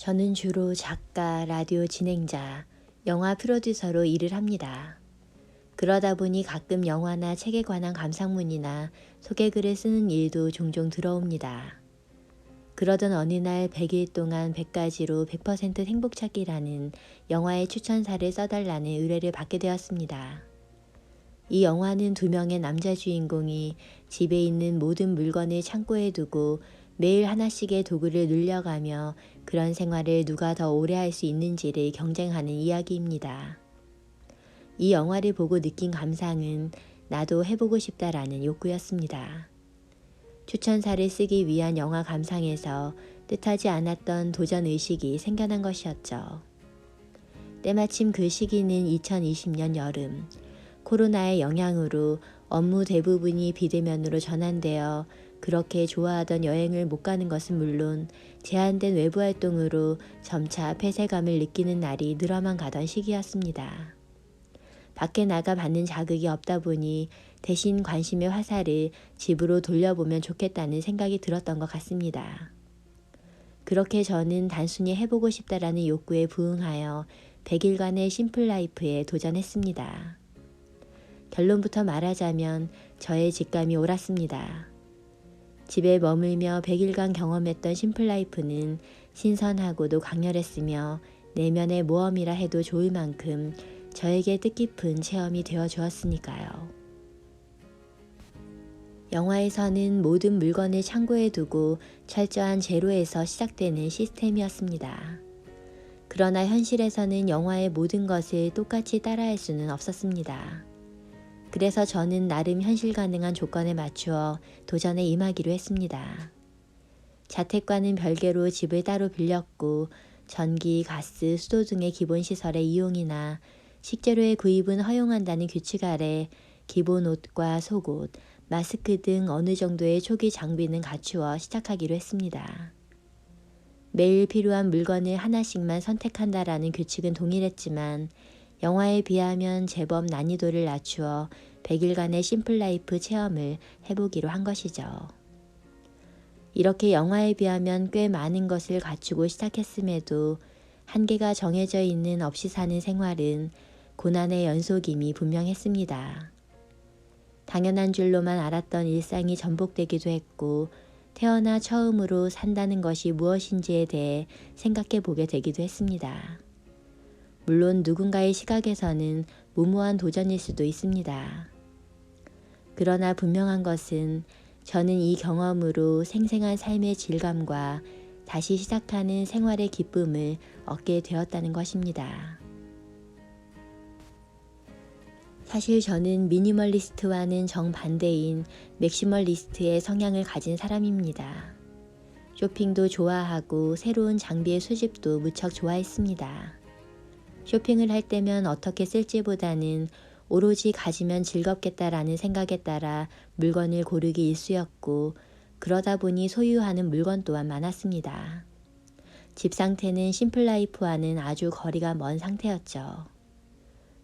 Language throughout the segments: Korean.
저는 주로 작가, 라디오 진행자, 영화 프로듀서로 일을 합니다. 그러다 보니 가끔 영화나 책에 관한 감상문이나 소개글을 쓰는 일도 종종 들어옵니다. 그러던 어느 날 100일 동안 100가지로 100% 행복 찾기라는 영화의 추천사를 써달라는 의뢰를 받게 되었습니다. 이 영화는 두 명의 남자 주인공이 집에 있는 모든 물건을 창고에 두고 매일 하나씩의 도구를 늘려가며 그런 생활을 누가 더 오래 할 수 있는지를 경쟁하는 이야기입니다. 이 영화를 보고 느낀 감상은 나도 해보고 싶다라는 욕구였습니다. 추천사를 쓰기 위한 영화 감상에서 뜻하지 않았던 도전의식이 생겨난 것이었죠. 때마침 그 시기는 2020년 여름, 코로나의 영향으로 업무 대부분이 비대면으로 전환되어 그렇게 좋아하던 여행을 못 가는 것은 물론 제한된 외부 활동으로 점차 폐쇄감을 느끼는 날이 늘어만 가던 시기였습니다. 밖에 나가 받는 자극이 없다 보니 대신 관심의 화살을 집으로 돌려보면 좋겠다는 생각이 들었던 것 같습니다. 그렇게 저는 단순히 해보고 싶다라는 욕구에 부응하여 100일간의 심플 라이프에 도전했습니다. 결론부터 말하자면 저의 직감이 옳았습니다. 집에 머물며 100일간 경험했던 심플 라이프는 신선하고도 강렬했으며 내면의 모험이라 해도 좋을 만큼 저에게 뜻깊은 체험이 되어 주었으니까요. 영화에서는 모든 물건을 창고에 두고 철저한 제로에서 시작되는 시스템이었습니다. 그러나 현실에서는 영화의 모든 것을 똑같이 따라할 수는 없었습니다. 그래서 저는 나름 현실 가능한 조건에 맞추어 도전에 임하기로 했습니다. 자택과는 별개로 집을 따로 빌렸고 전기, 가스, 수도 등의 기본 시설의 이용이나 식재료의 구입은 허용한다는 규칙 아래 기본 옷과 속옷, 마스크 등 어느 정도의 초기 장비는 갖추어 시작하기로 했습니다. 매일 필요한 물건을 하나씩만 선택한다라는 규칙은 동일했지만 영화에 비하면 제법 난이도를 낮추어 100일간의 심플 라이프 체험을 해보기로 한 것이죠. 이렇게 영화에 비하면 꽤 많은 것을 갖추고 시작했음에도 한계가 정해져 있는 없이 사는 생활은 고난의 연속임이 분명했습니다. 당연한 줄로만 알았던 일상이 전복되기도 했고 태어나 처음으로 산다는 것이 무엇인지에 대해 생각해 보게 되기도 했습니다. 물론 누군가의 시각에서는 무모한 도전일 수도 있습니다. 그러나 분명한 것은 저는 이 경험으로 생생한 삶의 질감과 다시 시작하는 생활의 기쁨을 얻게 되었다는 것입니다. 사실 저는 미니멀리스트와는 정반대인 맥시멀리스트의 성향을 가진 사람입니다. 쇼핑도 좋아하고 새로운 장비의 수집도 무척 좋아했습니다. 쇼핑을 할 때면 어떻게 쓸지보다는 오로지 가지면 즐겁겠다라는 생각에 따라 물건을 고르기 일쑤였고 그러다 보니 소유하는 물건 또한 많았습니다. 집 상태는 심플라이프와는 아주 거리가 먼 상태였죠.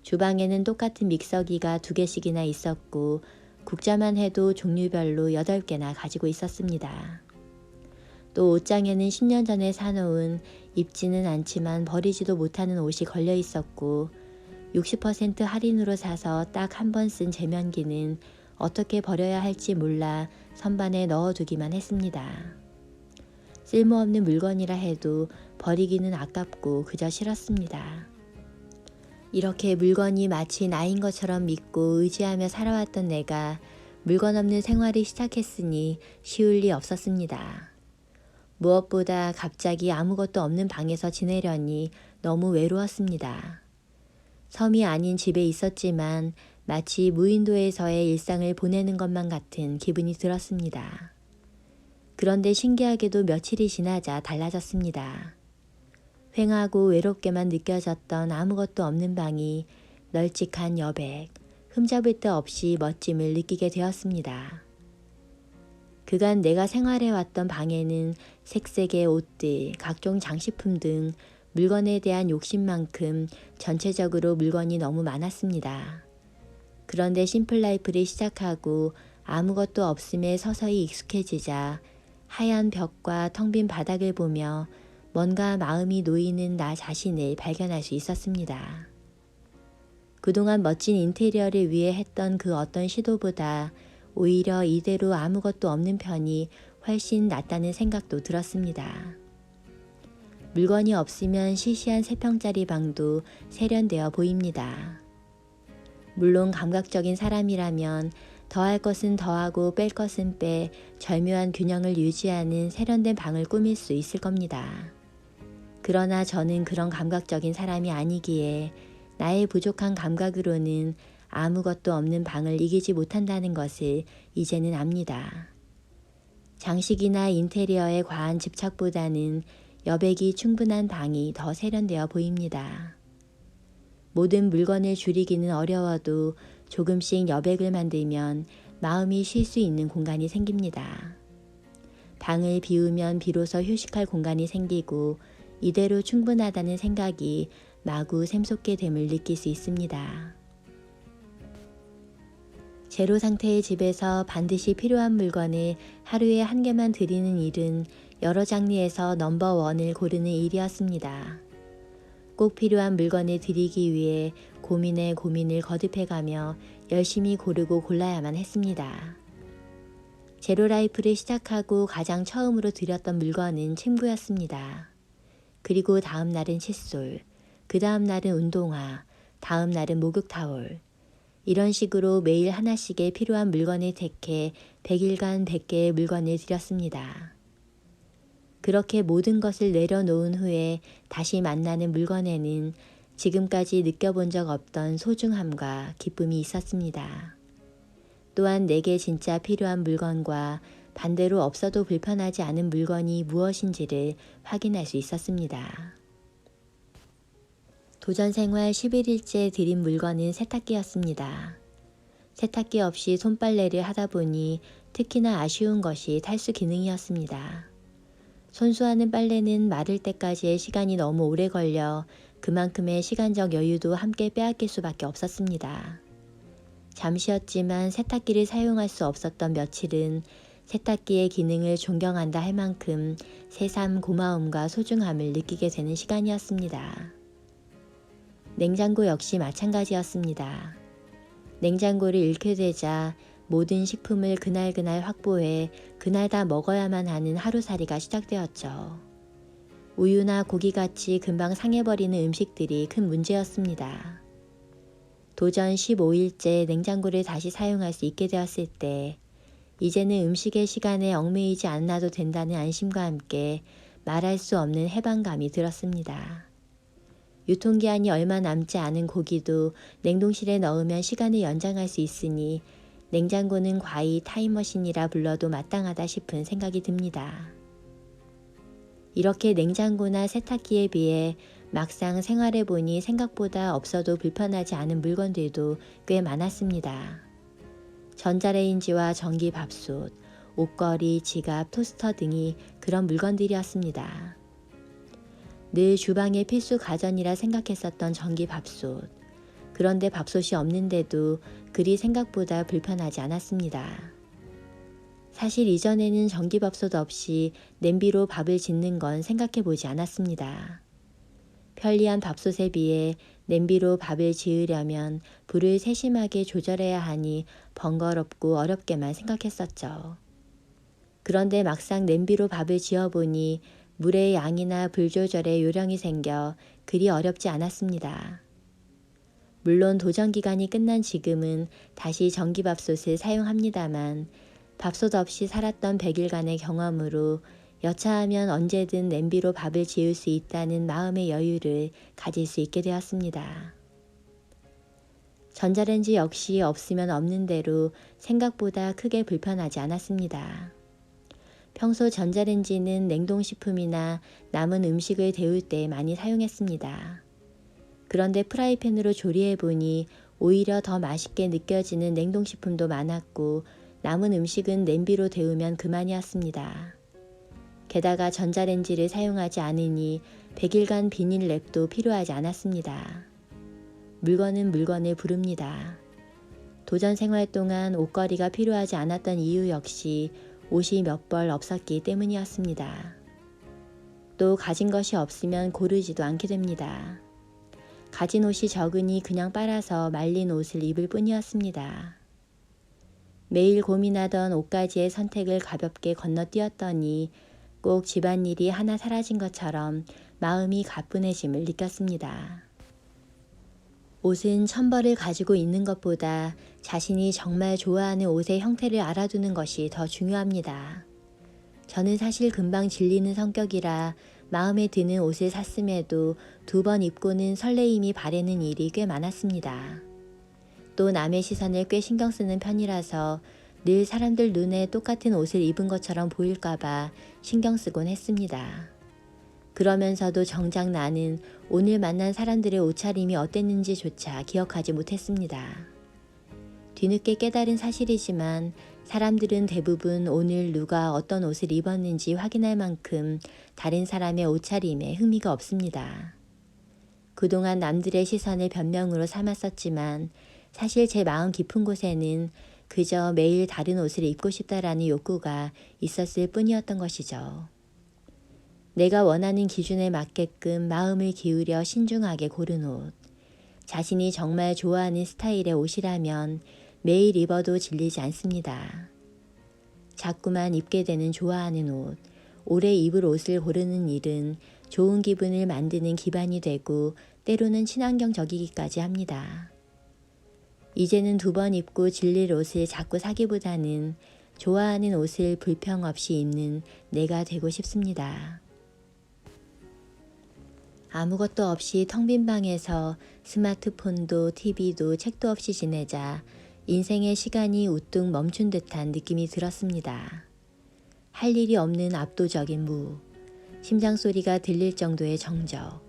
주방에는 똑같은 믹서기가 2개씩이나 있었고 국자만 해도 종류별로 8개나 가지고 있었습니다. 또 옷장에는 10년 전에 사놓은 입지는 않지만 버리지도 못하는 옷이 걸려 있었고 60% 할인으로 사서 딱 한 번 쓴 제면기는 어떻게 버려야 할지 몰라 선반에 넣어두기만 했습니다. 쓸모없는 물건이라 해도 버리기는 아깝고 그저 싫었습니다. 이렇게 물건이 마치 나인 것처럼 믿고 의지하며 살아왔던 내가 물건 없는 생활을 시작했으니 쉬울 리 없었습니다. 무엇보다 갑자기 아무것도 없는 방에서 지내려니 너무 외로웠습니다. 섬이 아닌 집에 있었지만 마치 무인도에서의 일상을 보내는 것만 같은 기분이 들었습니다. 그런데 신기하게도 며칠이 지나자 달라졌습니다. 휑하고 외롭게만 느껴졌던 아무것도 없는 방이 널찍한 여백, 흠잡을 데 없이 멋짐을 느끼게 되었습니다. 그간 내가 생활해왔던 방에는 색색의 옷들, 각종 장식품 등 물건에 대한 욕심만큼 전체적으로 물건이 너무 많았습니다. 그런데 심플라이프를 시작하고 아무것도 없음에 서서히 익숙해지자 하얀 벽과 텅 빈 바닥을 보며 뭔가 마음이 놓이는 나 자신을 발견할 수 있었습니다. 그동안 멋진 인테리어를 위해 했던 그 어떤 시도보다 오히려 이대로 아무것도 없는 편이 훨씬 낫다는 생각도 들었습니다. 물건이 없으면 시시한 3평짜리 방도 세련되어 보입니다. 물론 감각적인 사람이라면 더할 것은 더하고 뺄 것은 빼 절묘한 균형을 유지하는 세련된 방을 꾸밀 수 있을 겁니다. 그러나 저는 그런 감각적인 사람이 아니기에 나의 부족한 감각으로는 아무것도 없는 방을 이기지 못한다는 것을 이제는 압니다. 장식이나 인테리어에 과한 집착보다는 여백이 충분한 방이 더 세련되어 보입니다. 모든 물건을 줄이기는 어려워도 조금씩 여백을 만들면 마음이 쉴 수 있는 공간이 생깁니다. 방을 비우면 비로소 휴식할 공간이 생기고 이대로 충분하다는 생각이 마구 샘솟게 됨을 느낄 수 있습니다. 제로 상태의 집에서 반드시 필요한 물건을 하루에 한 개만 드리는 일은 여러 장르에서 넘버1을 고르는 일이었습니다. 꼭 필요한 물건을 드리기 위해 고민에 고민을 거듭해가며 열심히 고르고 골라야만 했습니다. 제로 라이프를 시작하고 가장 처음으로 드렸던 물건은 침구였습니다. 그리고 다음 날은 칫솔, 그 다음 날은 운동화, 다음 날은 목욕 타올. 이런 식으로 매일 하나씩의 필요한 물건을 택해 100일간 100개의 물건을 드렸습니다. 그렇게 모든 것을 내려놓은 후에 다시 만나는 물건에는 지금까지 느껴본 적 없던 소중함과 기쁨이 있었습니다. 또한 내게 진짜 필요한 물건과 반대로 없어도 불편하지 않은 물건이 무엇인지를 확인할 수 있었습니다. 도전생활 11일째 드린 물건은 세탁기였습니다. 세탁기 없이 손빨래를 하다 보니 특히나 아쉬운 것이 탈수 기능이었습니다. 손수하는 빨래는 마를 때까지의 시간이 너무 오래 걸려 그만큼의 시간적 여유도 함께 빼앗길 수밖에 없었습니다. 잠시였지만 세탁기를 사용할 수 없었던 며칠은 세탁기의 기능을 존경한다 할 만큼 새삼 고마움과 소중함을 느끼게 되는 시간이었습니다. 냉장고 역시 마찬가지였습니다. 냉장고를 잃게 되자 모든 식품을 그날 확보해 그날 다 먹어야만 하는 하루살이가 시작되었죠. 우유나 고기같이 금방 상해버리는 음식들이 큰 문제였습니다. 도전 15일째 냉장고를 다시 사용할 수 있게 되었을 때 이제는 음식의 시간에 얽매이지 않아도 된다는 안심과 함께 말할 수 없는 해방감이 들었습니다. 유통기한이 얼마 남지 않은 고기도 냉동실에 넣으면 시간을 연장할 수 있으니 냉장고는 과히 타임머신이라 불러도 마땅하다 싶은 생각이 듭니다. 이렇게 냉장고나 세탁기에 비해 막상 생활해보니 생각보다 없어도 불편하지 않은 물건들도 꽤 많았습니다. 전자레인지와 전기밥솥, 옷걸이, 지갑, 토스터 등이 그런 물건들이었습니다. 늘 주방의 필수 가전이라 생각했었던 전기밥솥. 그런데 밥솥이 없는데도 그리 생각보다 불편하지 않았습니다. 사실 이전에는 전기밥솥 없이 냄비로 밥을 짓는 건 생각해 보지 않았습니다. 편리한 밥솥에 비해 냄비로 밥을 지으려면 불을 세심하게 조절해야 하니 번거롭고 어렵게만 생각했었죠. 그런데 막상 냄비로 밥을 지어보니 물의 양이나 불 조절에 요령이 생겨 그리 어렵지 않았습니다. 물론 도전 기간이 끝난 지금은 다시 전기밥솥을 사용합니다만 밥솥 없이 살았던 100일간의 경험으로 여차하면 언제든 냄비로 밥을 지을 수 있다는 마음의 여유를 가질 수 있게 되었습니다. 전자레인지 역시 없으면 없는 대로 생각보다 크게 불편하지 않았습니다. 평소 전자레인지는 냉동식품이나 남은 음식을 데울 때 많이 사용했습니다. 그런데 프라이팬으로 조리해보니 오히려 더 맛있게 느껴지는 냉동식품도 많았고 남은 음식은 냄비로 데우면 그만이었습니다. 게다가 전자레인지를 사용하지 않으니 100일간 비닐랩도 필요하지 않았습니다. 물건은 물건을 부릅니다. 도전 생활 동안 옷걸이가 필요하지 않았던 이유 역시 옷이 몇 벌 없었기 때문이었습니다. 또 가진 것이 없으면 고르지도 않게 됩니다. 가진 옷이 적으니 그냥 빨아서 말린 옷을 입을 뿐이었습니다. 매일 고민하던 옷가지의 선택을 가볍게 건너뛰었더니 꼭 집안일이 하나 사라진 것처럼 마음이 가뿐해짐을 느꼈습니다. 옷은 1000벌을 가지고 있는 것보다 자신이 정말 좋아하는 옷의 형태를 알아두는 것이 더 중요합니다. 저는 사실 금방 질리는 성격이라 마음에 드는 옷을 샀음에도 2번 입고는 설레임이 바래는 일이 꽤 많았습니다. 또 남의 시선을 꽤 신경 쓰는 편이라서 늘 사람들 눈에 똑같은 옷을 입은 것처럼 보일까봐 신경 쓰곤 했습니다. 그러면서도 정작 나는 오늘 만난 사람들의 옷차림이 어땠는지조차 기억하지 못했습니다. 뒤늦게 깨달은 사실이지만 사람들은 대부분 오늘 누가 어떤 옷을 입었는지 확인할 만큼 다른 사람의 옷차림에 흥미가 없습니다. 그동안 남들의 시선을 변명으로 삼았었지만 사실 제 마음 깊은 곳에는 그저 매일 다른 옷을 입고 싶다라는 욕구가 있었을 뿐이었던 것이죠. 내가 원하는 기준에 맞게끔 마음을 기울여 신중하게 고른 옷, 자신이 정말 좋아하는 스타일의 옷이라면 매일 입어도 질리지 않습니다. 자꾸만 입게 되는 좋아하는 옷, 오래 입을 옷을 고르는 일은 좋은 기분을 만드는 기반이 되고 때로는 친환경적이기까지 합니다. 이제는 2번 입고 질릴 옷을 자꾸 사기보다는 좋아하는 옷을 불평 없이 입는 내가 되고 싶습니다. 아무것도 없이 텅 빈 방에서 스마트폰도 TV도 책도 없이 지내자 인생의 시간이 우뚝 멈춘 듯한 느낌이 들었습니다. 할 일이 없는 압도적인 무, 심장 소리가 들릴 정도의 정적,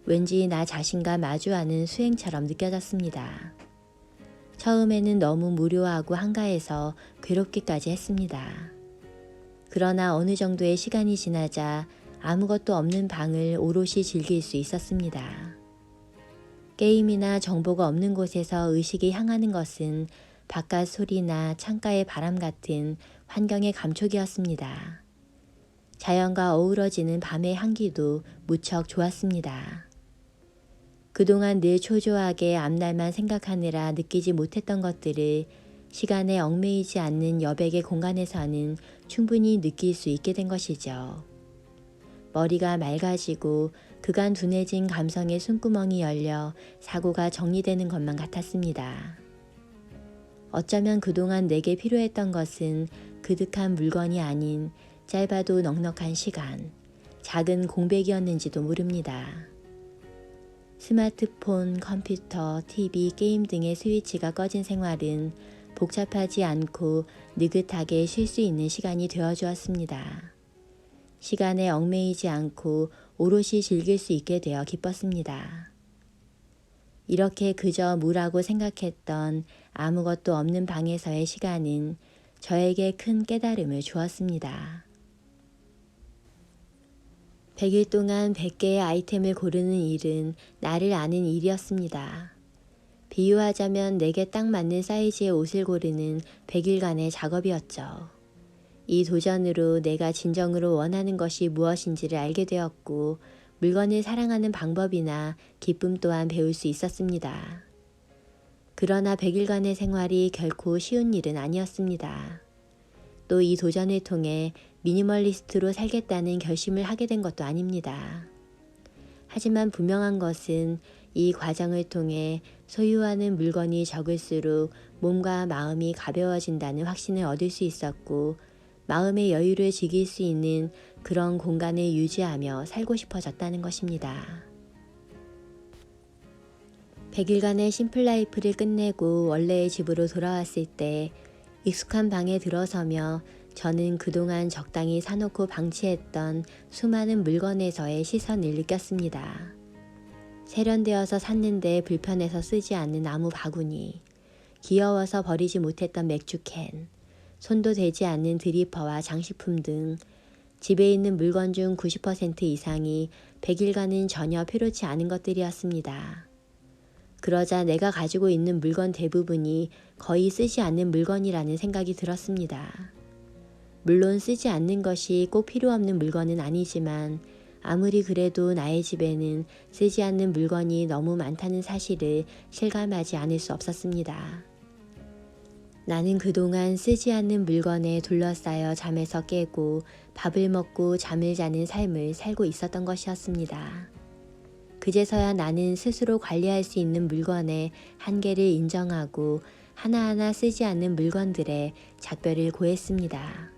왠지 나 자신과 마주하는 수행처럼 느껴졌습니다. 처음에는 너무 무료하고 한가해서 괴롭기까지 했습니다. 그러나 어느 정도의 시간이 지나자 아무것도 없는 방을 오롯이 즐길 수 있었습니다. 게임이나 정보가 없는 곳에서 의식이 향하는 것은 바깥 소리나 창가의 바람 같은 환경의 감촉이었습니다. 자연과 어우러지는 밤의 향기도 무척 좋았습니다. 그동안 늘 초조하게 앞날만 생각하느라 느끼지 못했던 것들을 시간에 얽매이지 않는 여백의 공간에서는 충분히 느낄 수 있게 된 것이죠. 머리가 맑아지고 그간 둔해진 감성의 숨구멍이 열려 사고가 정리되는 것만 같았습니다. 어쩌면 그동안 내게 필요했던 것은 그득한 물건이 아닌 짧아도 넉넉한 시간, 작은 공백이었는지도 모릅니다. 스마트폰, 컴퓨터, TV, 게임 등의 스위치가 꺼진 생활은 복잡하지 않고 느긋하게 쉴 수 있는 시간이 되어주었습니다. 시간에 얽매이지 않고 오롯이 즐길 수 있게 되어 기뻤습니다. 이렇게 그저 무라고 생각했던 아무것도 없는 방에서의 시간은 저에게 큰 깨달음을 주었습니다. 100일 동안 100개의 아이템을 고르는 일은 나를 아는 일이었습니다. 비유하자면 내게 딱 맞는 사이즈의 옷을 고르는 100일간의 작업이었죠. 이 도전으로 내가 진정으로 원하는 것이 무엇인지를 알게 되었고 물건을 사랑하는 방법이나 기쁨 또한 배울 수 있었습니다. 그러나 100일간의 생활이 결코 쉬운 일은 아니었습니다. 또 이 도전을 통해 미니멀리스트로 살겠다는 결심을 하게 된 것도 아닙니다. 하지만 분명한 것은 이 과정을 통해 소유하는 물건이 적을수록 몸과 마음이 가벼워진다는 확신을 얻을 수 있었고 마음의 여유를 지킬 수 있는 그런 공간을 유지하며 살고 싶어졌다는 것입니다. 100일간의 심플라이프를 끝내고 원래의 집으로 돌아왔을 때 익숙한 방에 들어서며 저는 그동안 적당히 사놓고 방치했던 수많은 물건에서의 시선을 느꼈습니다. 세련되어서 샀는데 불편해서 쓰지 않는 나무 바구니, 귀여워서 버리지 못했던 맥주캔, 손도 대지 않는 드리퍼와 장식품 등 집에 있는 물건 중 90% 이상이 100일간은 전혀 필요치 않은 것들이었습니다. 그러자 내가 가지고 있는 물건 대부분이 거의 쓰지 않는 물건이라는 생각이 들었습니다. 물론 쓰지 않는 것이 꼭 필요 없는 물건은 아니지만 아무리 그래도 나의 집에는 쓰지 않는 물건이 너무 많다는 사실을 실감하지 않을 수 없었습니다. 나는 그동안 쓰지 않는 물건에 둘러싸여 잠에서 깨고 밥을 먹고 잠을 자는 삶을 살고 있었던 것이었습니다. 그제서야 나는 스스로 관리할 수 있는 물건의 한계를 인정하고 하나하나 쓰지 않는 물건들의 작별을 고했습니다.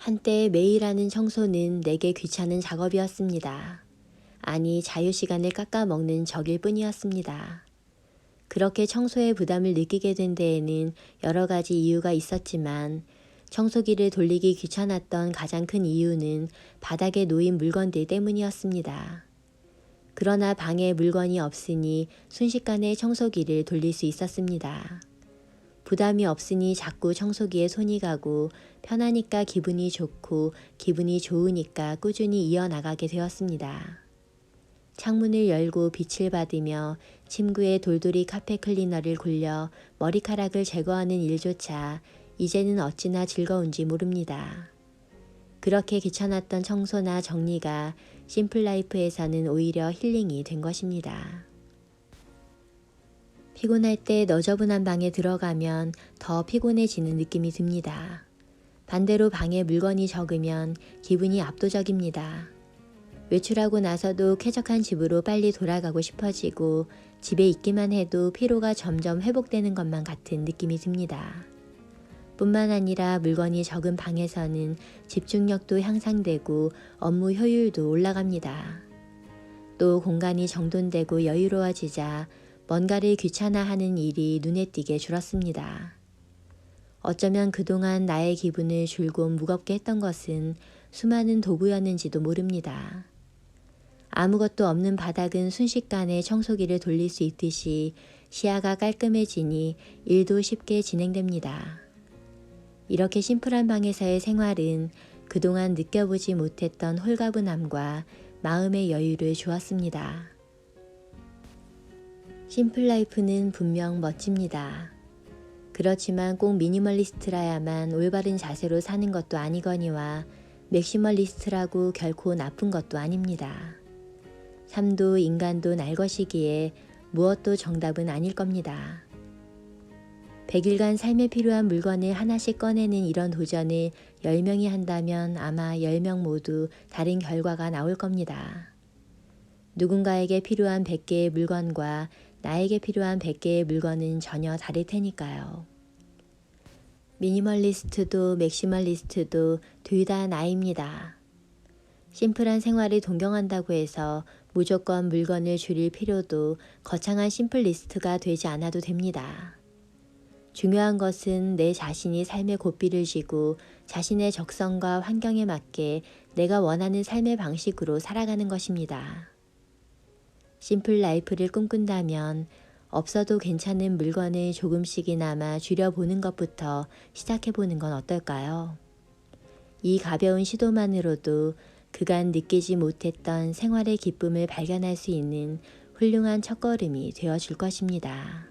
한때 매일 하는 청소는 내게 귀찮은 작업이었습니다. 아니, 자유시간을 깎아먹는 적일 뿐이었습니다. 그렇게 청소에 부담을 느끼게 된 데에는 여러 가지 이유가 있었지만 청소기를 돌리기 귀찮았던 가장 큰 이유는 바닥에 놓인 물건들 때문이었습니다. 그러나 방에 물건이 없으니 순식간에 청소기를 돌릴 수 있었습니다. 부담이 없으니 자꾸 청소기에 손이 가고 편하니까 기분이 좋고 기분이 좋으니까 꾸준히 이어나가게 되었습니다. 창문을 열고 빛을 받으며 침구에 돌돌이 카펫 클리너를 굴려 머리카락을 제거하는 일조차 이제는 어찌나 즐거운지 모릅니다. 그렇게 귀찮았던 청소나 정리가 심플라이프에서는 오히려 힐링이 된 것입니다. 피곤할 때 너저분한 방에 들어가면 더 피곤해지는 느낌이 듭니다. 반대로 방에 물건이 적으면 기분이 압도적입니다. 외출하고 나서도 쾌적한 집으로 빨리 돌아가고 싶어지고 집에 있기만 해도 피로가 점점 회복되는 것만 같은 느낌이 듭니다. 뿐만 아니라 물건이 적은 방에서는 집중력도 향상되고 업무 효율도 올라갑니다. 또 공간이 정돈되고 여유로워지자 뭔가를 귀찮아하는 일이 눈에 띄게 줄었습니다. 어쩌면 그동안 나의 기분을 줄곧 무겁게 했던 것은 수많은 도구였는지도 모릅니다. 아무것도 없는 바닥은 순식간에 청소기를 돌릴 수 있듯이 시야가 깔끔해지니 일도 쉽게 진행됩니다. 이렇게 심플한 방에서의 생활은 그동안 느껴보지 못했던 홀가분함과 마음의 여유를 주었습니다. 심플라이프는 분명 멋집니다. 그렇지만 꼭 미니멀리스트라야만 올바른 자세로 사는 것도 아니거니와 맥시멀리스트라고 결코 나쁜 것도 아닙니다. 삶도 인간도 날 것이기에 무엇도 정답은 아닐 겁니다. 100일간 삶에 필요한 물건을 하나씩 꺼내는 이런 도전을 10명이 한다면 아마 10명 모두 다른 결과가 나올 겁니다. 누군가에게 필요한 100개의 물건과 나에게 필요한 100개의 물건은 전혀 다를 테니까요. 미니멀리스트도 맥시멀리스트도 둘 다 나입니다. 심플한 생활을 동경한다고 해서 무조건 물건을 줄일 필요도 거창한 심플리스트가 되지 않아도 됩니다. 중요한 것은 내 자신이 삶의 고삐를 쥐고 자신의 적성과 환경에 맞게 내가 원하는 삶의 방식으로 살아가는 것입니다. 심플 라이프를 꿈꾼다면 없어도 괜찮은 물건을 조금씩이나마 줄여보는 것부터 시작해보는 건 어떨까요? 이 가벼운 시도만으로도 그간 느끼지 못했던 생활의 기쁨을 발견할 수 있는 훌륭한 첫걸음이 되어줄 것입니다.